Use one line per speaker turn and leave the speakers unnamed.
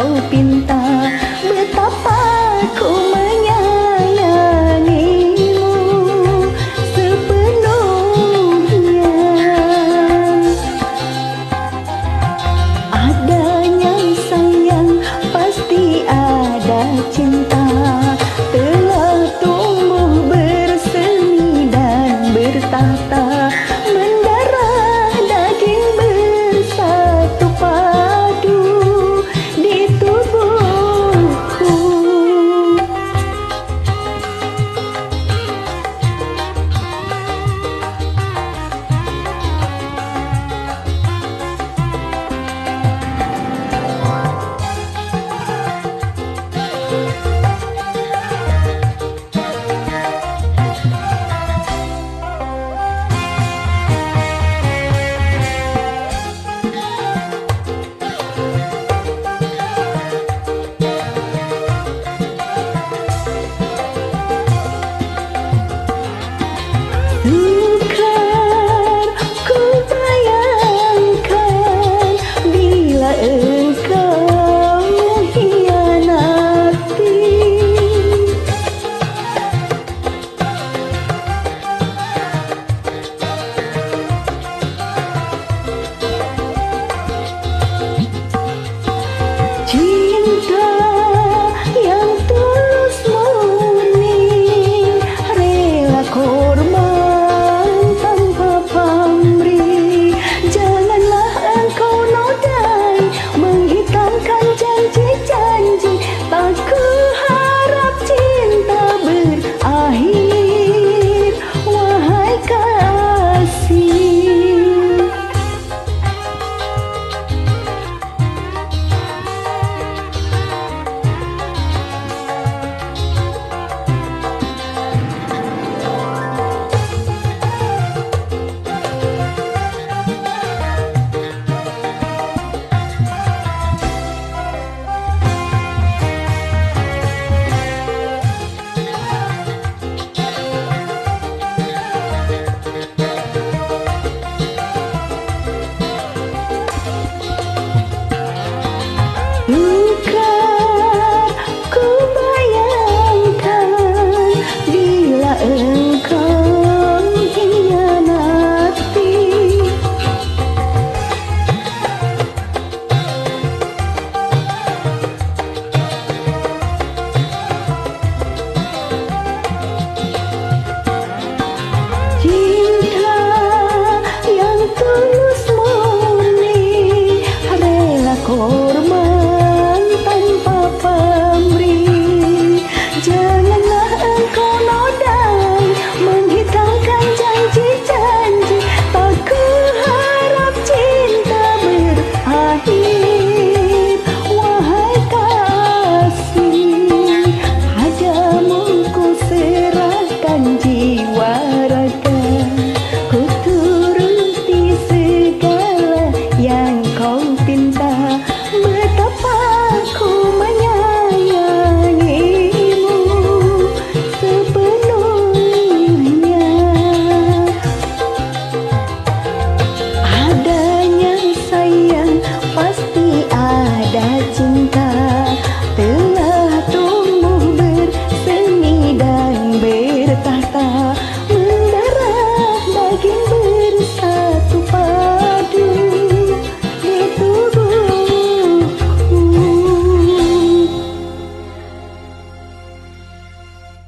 kau pinta, betapa ku menyayangimu sepenuhnya. Adanya sayang pasti ada cinta, telah tumbuh bersemi dan bertata, mendarah daging bersatu padu di tubuhku. Sukar ku bayangkan bila engkau mengkhianati. Cinta yang tulus murni, rela korban tanpa pamrih. Janganlah engkau nodai menghitamkan janji-janji, tak ku harap cinta berakhir, wahai kasih. Sukar ku bayangkan bila engkau mengkhianati. Cinta yang tulus murni, rela korban